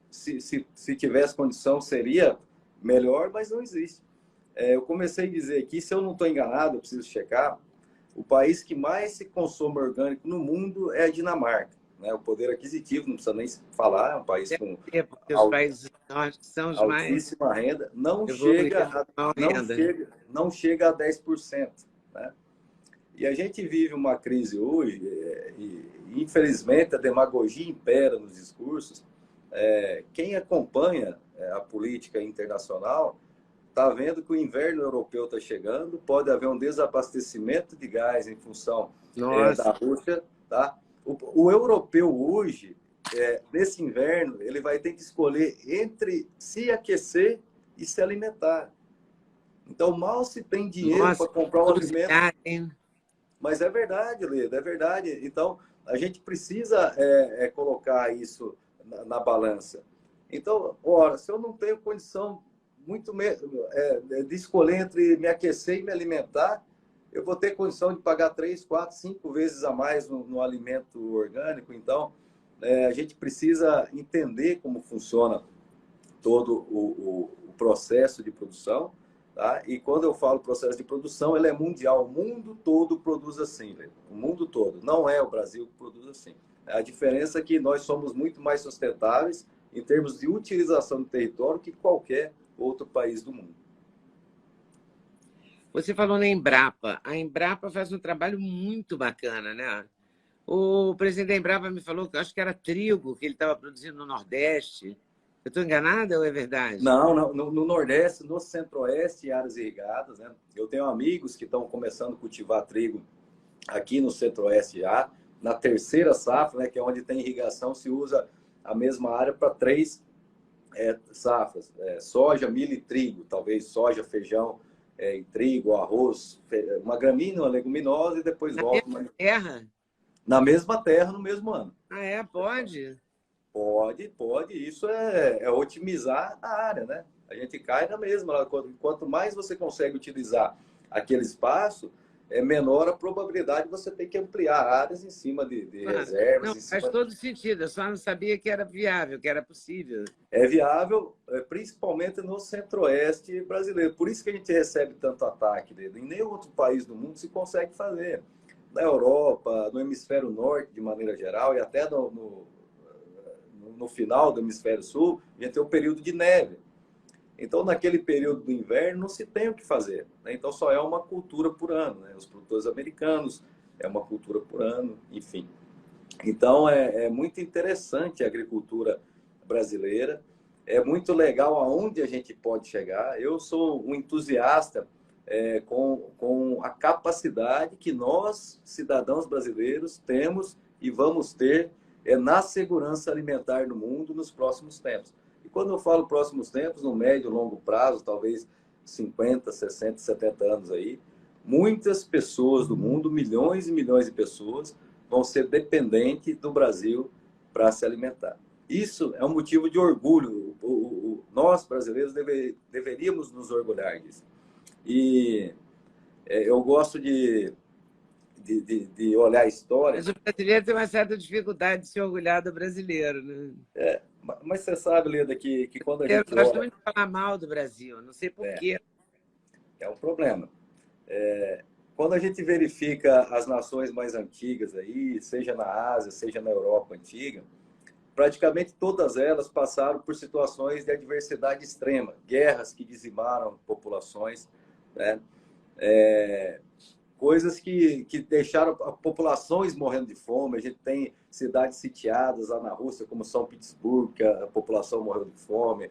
se tivesse condição, seria melhor, mas não existe. Eu comecei a dizer aqui, se eu não estou enganado, eu preciso checar, o país que mais se consome orgânico no mundo é a Dinamarca, né? O poder aquisitivo, não precisa nem falar, é um país com Porque os países nórdicos são os mais altíssima renda, evoluídos, maior renda. não chega a 10%, né? E a gente vive uma crise hoje, e infelizmente a demagogia impera nos discursos. Quem acompanha a política internacional está vendo que o inverno europeu está chegando, pode haver um desabastecimento de gás em função da Nossa, Rússia, tá? O europeu hoje, nesse inverno, ele vai ter que escolher entre se aquecer e se alimentar. Então, mal se tem dinheiro para nossa, comprar o alimento. hein? Mas é verdade, Leda, é verdade. Então, a gente precisa colocar isso na balança. Então, ora, se eu não tenho condição de escolher entre me aquecer e me alimentar, eu vou ter condição de pagar 3, 4, 5 vezes a mais no alimento orgânico. Então, a gente precisa entender como funciona todo o processo de produção. Tá? E quando eu falo processo de produção, ele é mundial. O mundo todo produz assim, né? O mundo todo. Não é o Brasil que produz assim. A diferença é que nós somos muito mais sustentáveis em termos de utilização do território que qualquer outro país do mundo. Você falou na Embrapa. A Embrapa faz um trabalho muito bacana, né? O presidente da Embrapa me falou que acho que era trigo que ele estava produzindo no Nordeste. Eu estou enganada ou é verdade? Não, no Nordeste, no Centro-Oeste, em áreas irrigadas, né? Eu tenho amigos que estão começando a cultivar trigo aqui no Centro-Oeste já. Na terceira safra, né, que é onde tem irrigação, se usa a mesma área para 3 safras. Soja, milho e trigo. Talvez soja, feijão e trigo, arroz, uma gramínea, uma leguminosa e depois Na volta. mesma terra? Na mesma terra, no mesmo ano. Ah, pode? Pode. Isso é otimizar a área, né? A gente cai na mesma. Quanto mais você consegue utilizar aquele espaço, é menor a probabilidade de você ter que ampliar áreas em cima de Claro. reservas. Não, faz todo sentido. Eu só não sabia que era viável, que era possível. É viável, principalmente no centro-oeste brasileiro. Por isso que a gente recebe tanto ataque dele. Em nenhum outro país do mundo se consegue fazer. Na Europa, no hemisfério norte, de maneira geral, e até no final do hemisfério sul, a gente tem um período de neve. Então, naquele período do inverno, não se tem o que fazer, né? Então, só é uma cultura por ano, né? Os produtores americanos é uma cultura por ano, enfim. Então, é muito interessante a agricultura brasileira. É muito legal aonde a gente pode chegar. Eu sou um entusiasta com a capacidade que nós, cidadãos brasileiros, temos e vamos ter na segurança alimentar no mundo nos próximos tempos. E quando eu falo próximos tempos, no médio e longo prazo, talvez 50, 60, 70 anos aí, muitas pessoas do mundo, milhões e milhões de pessoas, vão ser dependentes do Brasil para se alimentar. Isso é um motivo de orgulho. Nós, brasileiros, deveríamos nos orgulhar disso. E eu gosto de olhar a história. Mas o brasileiro tem uma certa dificuldade de se orgulhar do brasileiro, né? Mas você sabe, Leda, que quando a Eu gente gosto olha, muito de falar mal do Brasil, não sei por é, quê. é um problema. Quando a gente verifica as nações mais antigas aí, seja na Ásia, seja na Europa antiga, praticamente todas elas passaram por situações de adversidade extrema, guerras que dizimaram populações, né? É, coisas que deixaram populações morrendo de fome. A gente tem cidades sitiadas lá na Rússia, como São Petersburgo, que a população morreu de fome,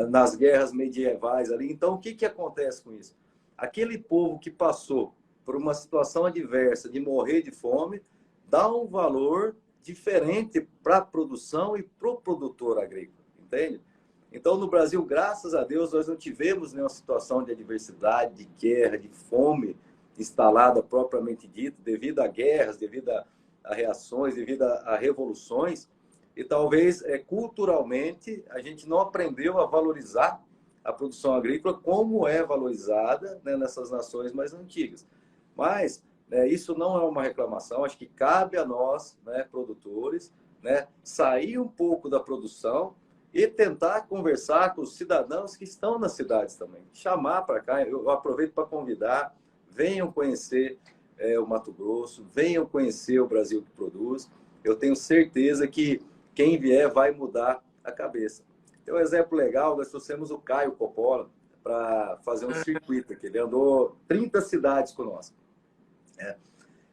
nas guerras medievais ali. Então, o que, que acontece com isso? Aquele povo que passou por uma situação adversa de morrer de fome, dá um valor diferente para a produção e para o produtor agrícola, entende? Então, no Brasil, graças a Deus, nós não tivemos nenhuma situação de adversidade, de guerra, de fome instalada propriamente dito, devido a guerras, devido a reações, devido a revoluções. E talvez culturalmente a gente não aprendeu a valorizar a produção agrícola como é valorizada, né, nessas nações mais antigas. Mas isso não é uma reclamação, acho que cabe a nós, né, produtores, né, sair um pouco da produção e tentar conversar com os cidadãos que estão nas cidades também. Chamar para cá, eu aproveito para convidar, venham conhecer o Mato Grosso, venham conhecer o Brasil que produz. Eu tenho certeza que quem vier vai mudar a cabeça. Tem um exemplo legal, nós trouxemos o Caio Coppola para fazer um circuito aqui. Ele andou 30 cidades conosco. Né?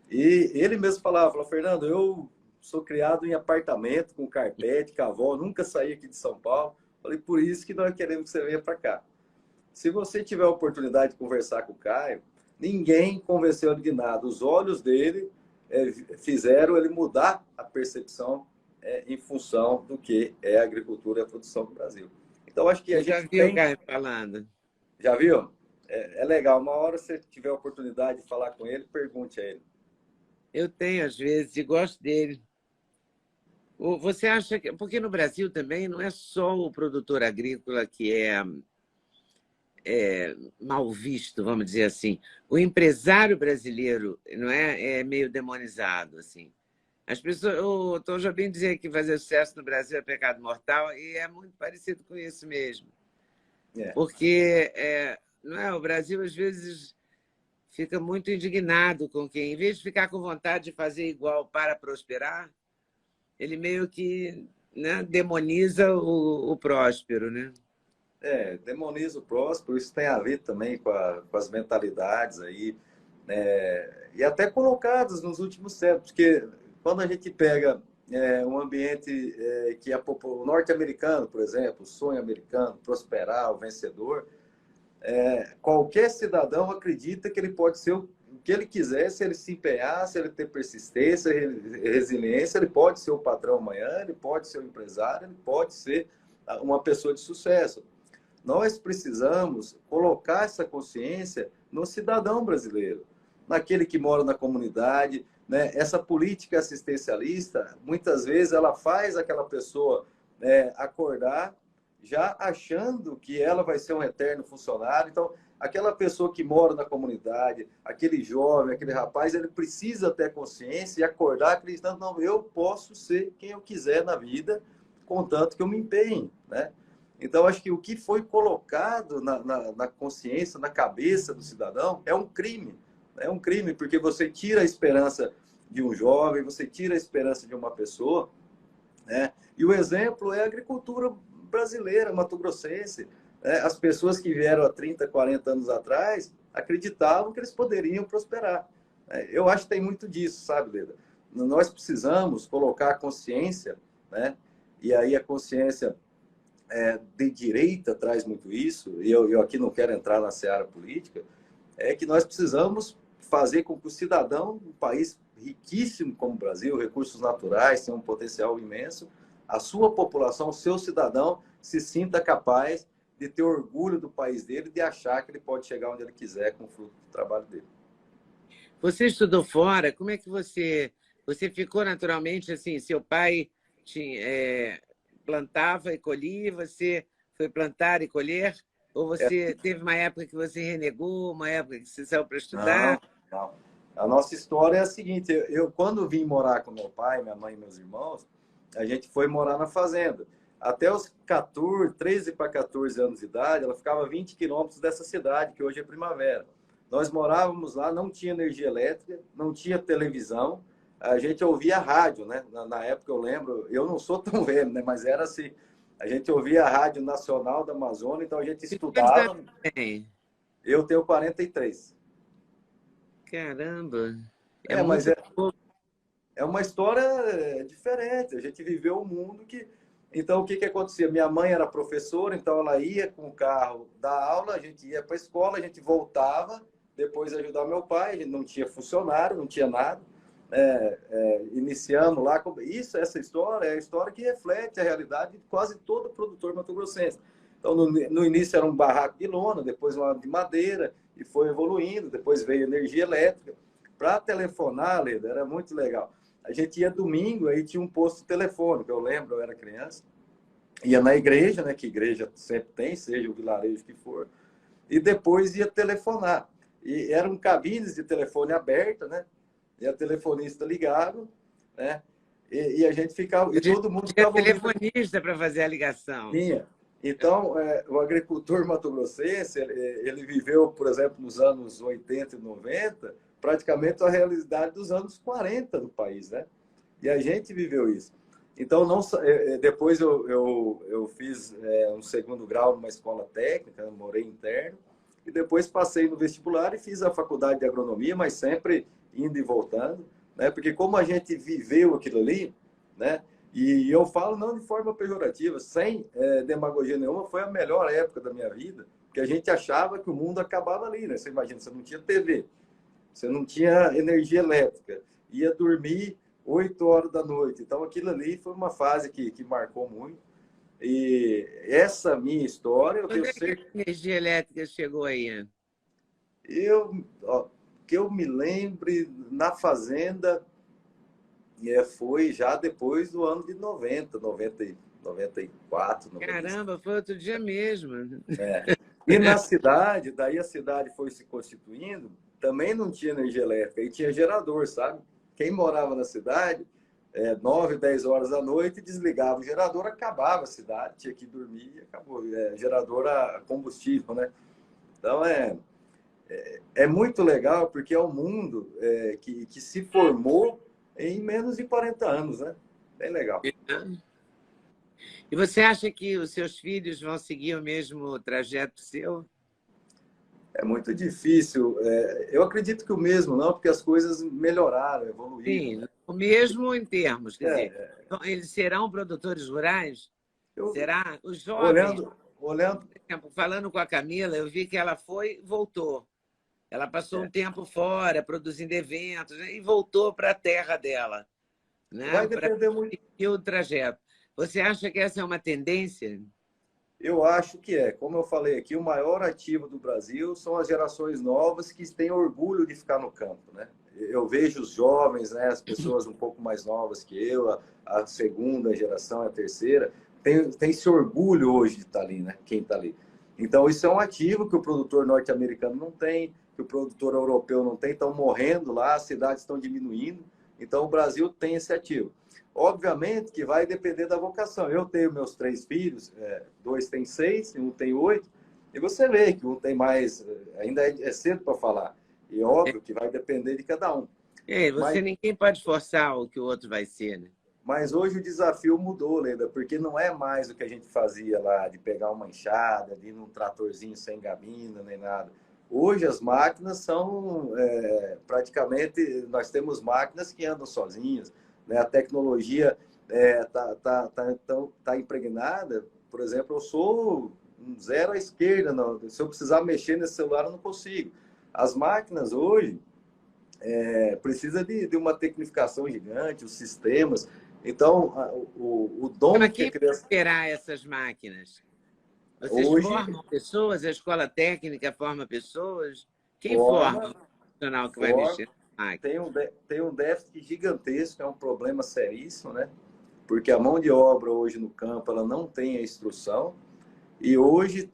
E ele mesmo falou, Fernando, eu sou criado em apartamento, com carpete, com avó, nunca saí aqui de São Paulo. Falei, por isso que nós queremos que você venha para cá. Se você tiver a oportunidade de conversar com o Caio, ninguém convenceu ele de nada. Os olhos dele fizeram ele mudar a percepção em função do que é a agricultura e a produção do Brasil. Então, acho que a Eu já gente vi o tem... Caio falando. Já viu? É legal. Uma hora, se você tiver a oportunidade de falar com ele, pergunte a ele. Eu tenho, às vezes, e gosto dele. Você acha que... Porque no Brasil também não é só o produtor agrícola que é mal visto, vamos dizer assim. O empresário brasileiro não é meio demonizado, assim. As pessoas, o Tom Jobim dizia que fazer sucesso no Brasil é pecado mortal, e é muito parecido com isso mesmo. É. Porque não é, o Brasil, às vezes, fica muito indignado com quem, em vez de ficar com vontade de fazer igual para prosperar, ele meio que, né, demoniza o próspero, né? Demoniza o próspero, isso tem a ver também com as mentalidades aí, né? E até colocadas nos últimos séculos, porque quando a gente pega um ambiente que o norte-americano, por exemplo, o sonho americano, prosperar, o vencedor, qualquer cidadão acredita que ele pode ser o que ele quiser, se ele se empenhar, se ele ter persistência, resiliência, ele pode ser o patrão amanhã, ele pode ser o empresário, ele pode ser uma pessoa de sucesso. Nós precisamos colocar essa consciência no cidadão brasileiro, naquele que mora na comunidade, né? Essa política assistencialista, muitas vezes, ela faz aquela pessoa acordar já achando que ela vai ser um eterno funcionário. Então, aquela pessoa que mora na comunidade, aquele jovem, aquele rapaz, ele precisa ter consciência e acordar acreditando, não, eu posso ser quem eu quiser na vida, contanto que eu me empenhe, né? Então, acho que o que foi colocado na consciência, na cabeça do cidadão, é um crime. É um crime, porque você tira a esperança de um jovem, você tira a esperança de uma pessoa, né? E o exemplo é a agricultura brasileira, mato-grossense. Né? As pessoas que vieram há 30, 40 anos atrás acreditavam que eles poderiam prosperar. Eu acho que tem muito disso, sabe, Leda? Nós precisamos colocar a consciência, né? E aí a consciência de direita traz muito isso, e eu aqui não quero entrar na seara política, é que nós precisamos fazer com que o cidadão, um país riquíssimo como o Brasil, recursos naturais, tem um potencial imenso, a sua população, o seu cidadão, se sinta capaz de ter orgulho do país dele, de achar que ele pode chegar onde ele quiser com o fruto do trabalho dele. Você estudou fora? Como é que você ficou naturalmente assim? Seu pai plantava e colhia, você foi plantar e colher? Ou você teve uma época que você renegou, uma época que você saiu para Não, estudar? não. A nossa história é a seguinte: eu quando vim morar com meu pai, minha mãe e meus irmãos, a gente foi morar na fazenda. até os 14, 13 para 14 anos de idade, ela ficava a 20 quilômetros dessa cidade, que hoje é Primavera. Nós morávamos lá, não tinha energia elétrica, não tinha televisão, a gente ouvia rádio, né? Na época eu lembro, eu não sou tão velho, né? Mas era assim, a gente ouvia a Rádio Nacional da Amazônia, então a gente E quantos estudava. anos tem? Eu tenho 43. Caramba, é É, mas muito pouco. é uma história diferente. A gente viveu um mundo que. Então, o que acontecia? Minha mãe era professora, então ela ia com o carro dar aula, a gente ia para a escola, a gente voltava, depois ajudar meu pai, a gente não tinha funcionário, não tinha nada. Iniciamos lá. Essa história é a história que reflete a realidade de quase todo produtor mato-grossense. Então, no início era um barraco de lona, depois uma de madeira, e foi evoluindo, depois veio energia elétrica. Para telefonar, Leda, era muito legal. A gente ia domingo, aí tinha um posto telefônico, eu lembro, eu era criança. Ia na igreja, né, que igreja sempre tem, seja o vilarejo que for, e depois ia telefonar. E eram cabines de telefone aberta, né? E a telefonista ligava, né? E a gente ficava, e todo mundo Tinha ficava ouvindo. telefonista para fazer a ligação. Tinha. Então, o agricultor mato-grossense, ele viveu, por exemplo, nos anos 80 e 90, praticamente a realidade dos anos 40 no país, né? E a gente viveu isso. Então, não, depois eu fiz um segundo grau numa escola técnica, morei interno, e depois passei no vestibular e fiz a faculdade de agronomia, mas sempre indo e voltando, né? Porque como a gente viveu aquilo ali, né? E eu falo não de forma pejorativa, sem demagogia nenhuma, foi a melhor época da minha vida, porque a gente achava que o mundo acabava ali, né? Você imagina, você não tinha TV, você não tinha energia elétrica, ia dormir 8 horas da noite. Então, aquilo ali foi uma fase que marcou muito. E essa minha história, eu tenho Quando é que a certeza. energia elétrica chegou aí? Que eu me lembre, na fazenda, foi já depois do ano de 94, 95. Caramba, foi outro dia mesmo. E na cidade, daí a cidade foi se constituindo, também não tinha energia elétrica, e tinha gerador, sabe? Quem morava na cidade, 9, 10 horas da noite, desligava o gerador, acabava a cidade, tinha que dormir e acabou. Gerador a combustível, né? Então, é muito legal, porque é um mundo que se formou em menos de 40 anos, né? Bem legal. E você acha que os seus filhos vão seguir o mesmo trajeto seu? É muito difícil. Eu acredito que o mesmo não, porque as coisas melhoraram, evoluíram, Sim, né? o mesmo em termos, quer dizer, É, então, eles serão produtores rurais? eu Será? Os jovens, olhando, por exemplo, falando com a Camila, eu vi que ela foi e voltou. Ela passou um tempo fora, produzindo eventos, né, e voltou para a terra dela, né, vai para depender muito. seguir o trajeto. Você acha que essa é uma tendência? Eu acho que como eu falei aqui, o maior ativo do Brasil são as gerações novas que têm orgulho de ficar no campo, né? Eu vejo os jovens, né, as pessoas um pouco mais novas que eu, a segunda geração, a terceira, tem esse orgulho hoje de estar ali, né? Quem está ali. Então, isso é um ativo que o produtor norte-americano não tem, que o produtor europeu não tem, estão morrendo lá, as cidades estão diminuindo. Então, o Brasil tem esse ativo. Obviamente que vai depender da vocação. Eu tenho meus 3 filhos, 2 têm 6 e um tem 8, e você vê que um tem mais, ainda é cedo para falar. E óbvio que vai depender de cada um. Mas, Ninguém pode forçar o que o outro vai ser, né? mas hoje o desafio mudou, Leda, porque não é mais o que a gente fazia lá, de pegar uma enxada, de ir num tratorzinho sem gabina, nem nada. Hoje as máquinas são praticamente, nós temos máquinas que andam sozinhas, né? A tecnologia tá impregnada. Por exemplo, eu sou um zero à esquerda, não. Se eu precisar mexer nesse celular, eu não consigo. As máquinas hoje precisa de uma tecnificação gigante, os sistemas. Então, o dom Mas que quem a vai criança operar essas máquinas? Vocês hoje formam pessoas? A escola técnica forma pessoas? Quem forma forma, o profissional que vai forma mexer na máquina? tem um déficit gigantesco, é um problema seríssimo, né? Porque a mão de obra hoje no campo ela não tem a instrução e hoje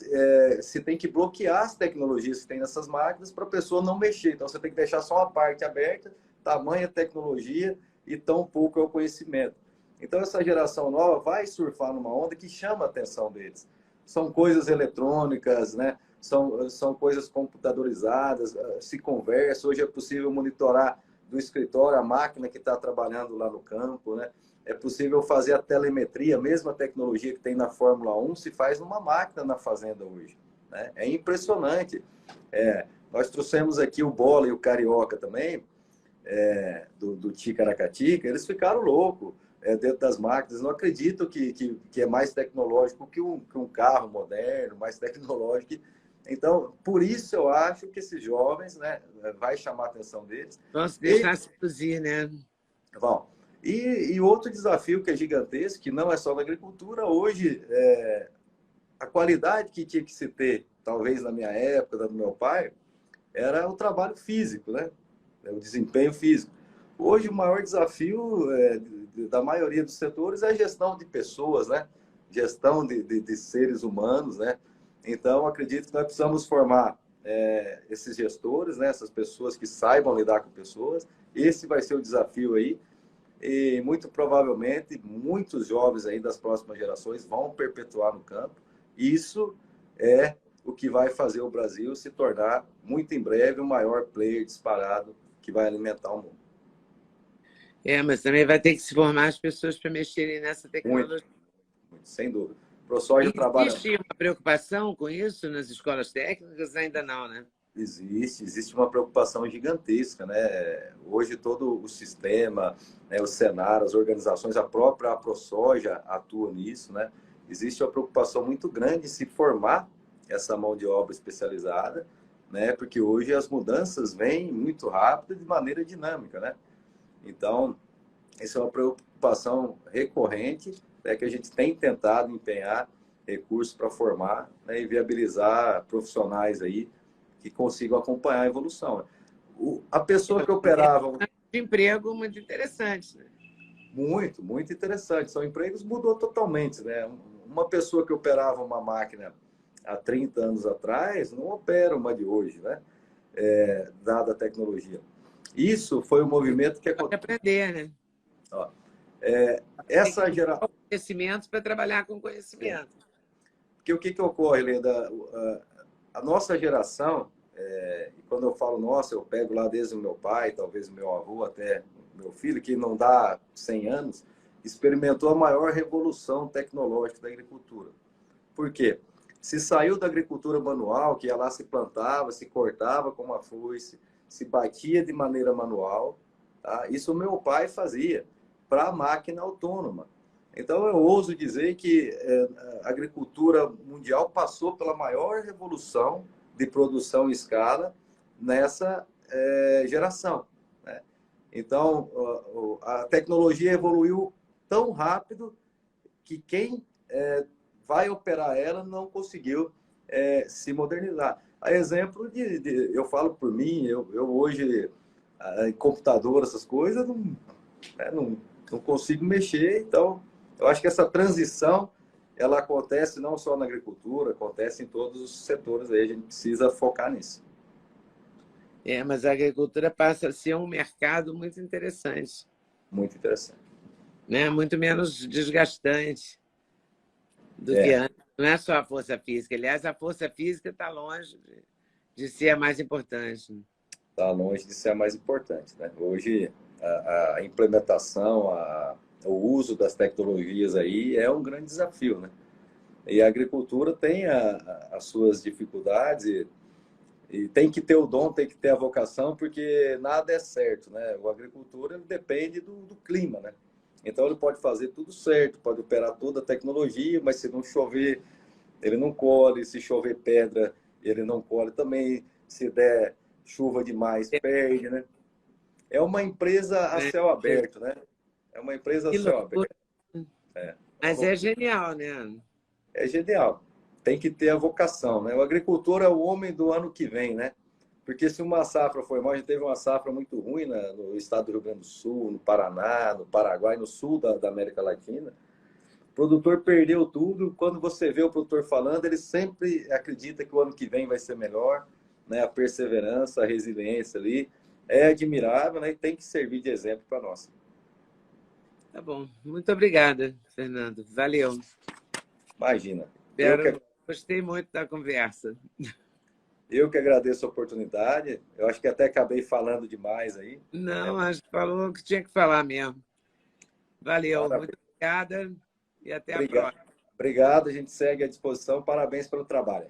se tem que bloquear as tecnologias que tem nessas máquinas para a pessoa não mexer. Então você tem que deixar só uma parte aberta, tamanha tecnologia e tão pouco é o conhecimento. Então, essa geração nova vai surfar numa onda que chama a atenção deles. São coisas eletrônicas, né? São coisas computadorizadas, se conversa. Hoje é possível monitorar do escritório a máquina que está trabalhando lá no campo, né? É possível fazer a telemetria, mesmo a tecnologia que tem na Fórmula 1, se faz numa máquina na fazenda hoje, né? É impressionante. Nós trouxemos aqui o Bola e o Carioca também, do Ticaracatica, eles ficaram loucos dentro das máquinas. Não acredito que é mais tecnológico que um carro moderno, mais tecnológico. Então, por isso eu acho que esses jovens, né, vai chamar a atenção deles. Vão se deixar seduzir, né? Bom, e outro desafio que é gigantesco, que não é só na agricultura, hoje, a qualidade que tinha que se ter, talvez na minha época, do meu pai, era o trabalho físico, né? O desempenho físico. Hoje, o maior desafio da maioria dos setores é a gestão de pessoas, né? Gestão de seres humanos, né? Então, acredito que nós precisamos formar esses gestores, né? Essas pessoas que saibam lidar com pessoas. Esse vai ser o desafio aí. E, muito provavelmente, muitos jovens aí das próximas gerações vão perpetuar no campo. Isso é o que vai fazer o Brasil se tornar, muito em breve, o maior player disparado que vai alimentar o mundo. Mas também vai ter que se formar as pessoas para mexerem nessa tecnologia. Muito, sem dúvida. O ProSoja trabalha... Existe uma preocupação com isso nas escolas técnicas? Ainda não, né? Existe uma preocupação gigantesca, né? Hoje todo o sistema, né, o Senar, as organizações, a própria ProSoja atua nisso, né? Existe uma preocupação muito grande em se formar essa mão de obra especializada, né? Porque hoje as mudanças vêm muito rápido e de maneira dinâmica, né? Então, essa é uma preocupação recorrente, né, que a gente tem tentado empenhar recursos para formar, né, e viabilizar profissionais aí que consigam acompanhar a evolução. A pessoa que operava... De emprego muito interessante, né? Muito interessante. São empregos mudou totalmente, né? Uma pessoa que operava uma máquina há 30 anos atrás não opera uma de hoje, né? Dada a tecnologia. Isso foi um movimento que Pode aprender, né? Ó, essa geração... Conhecimento para trabalhar com conhecimento. Porque o que ocorre, Leda? A nossa geração, e quando eu falo nossa, eu pego lá desde o meu pai, talvez o meu avô, até o meu filho, que não dá 100 anos, experimentou a maior revolução tecnológica da agricultura. Por quê? Se saiu da agricultura manual, que ia lá se plantava, se cortava com uma foice, se batia de maneira manual, tá? Isso o meu pai fazia para a máquina autônoma. Então, eu ouso dizer que a agricultura mundial passou pela maior revolução de produção em escala nessa geração, né? Então, a tecnologia evoluiu tão rápido que quem vai operar ela não conseguiu se modernizar. A exemplo eu falo por mim, eu hoje, em computador, essas coisas, não consigo mexer. Então, eu acho que essa transição, ela acontece não só na agricultura, acontece em todos os setores aí, a gente precisa focar nisso. Mas a agricultura passa a ser um mercado muito interessante. Muito interessante. Né? Muito menos desgastante do que antes. Não é só a força física. Aliás, a força física está longe de ser a mais importante. Está longe de ser a mais importante, né? Hoje, a implementação, o uso das tecnologias aí é um grande desafio, né? E a agricultura tem as suas dificuldades e tem que ter o dom, tem que ter a vocação, porque nada é certo, né? O agricultor ele depende do clima, né? Então ele pode fazer tudo certo, pode operar toda a tecnologia, mas se não chover, ele não colhe, se chover pedra, ele não colhe também, se der chuva demais, perde, né? É uma empresa a céu aberto, né? É uma empresa a céu aberto. Mas é genial, né? É genial. Tem que ter a vocação, né? O agricultor é o homem do ano que vem, né? Porque se uma safra foi mal, a gente teve uma safra muito ruim no estado do Rio Grande do Sul, no Paraná, no Paraguai, no sul da América Latina. O produtor perdeu tudo. Quando você vê o produtor falando, ele sempre acredita que o ano que vem vai ser melhor, né? A perseverança, a resiliência ali é admirável, né? E tem que servir de exemplo para nós. Tá bom. Muito obrigada, Fernando. Valeu. Imagina. Gostei muito da conversa. Eu que agradeço a oportunidade. Eu acho que até acabei falando demais aí. Não, acho que falou o que tinha que falar mesmo. Valeu, Maravilha. muito obrigada e até a Obrigado. próxima. Obrigado, a gente segue à disposição. Parabéns pelo trabalho.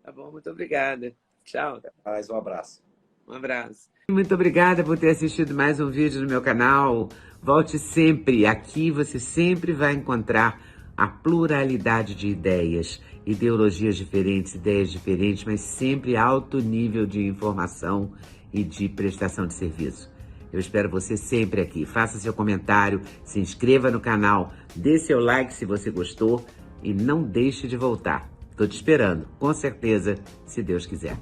Tá bom, muito obrigada. Tchau. Mais um abraço. Um abraço. Muito obrigada por ter assistido mais um vídeo no meu canal. Volte sempre. Aqui você sempre vai encontrar a pluralidade de ideias, ideologias diferentes, ideias diferentes, mas sempre alto nível de informação e de prestação de serviço. Eu espero você sempre aqui. Faça seu comentário, se inscreva no canal, dê seu like se você gostou e não deixe de voltar. Estou te esperando, com certeza, se Deus quiser.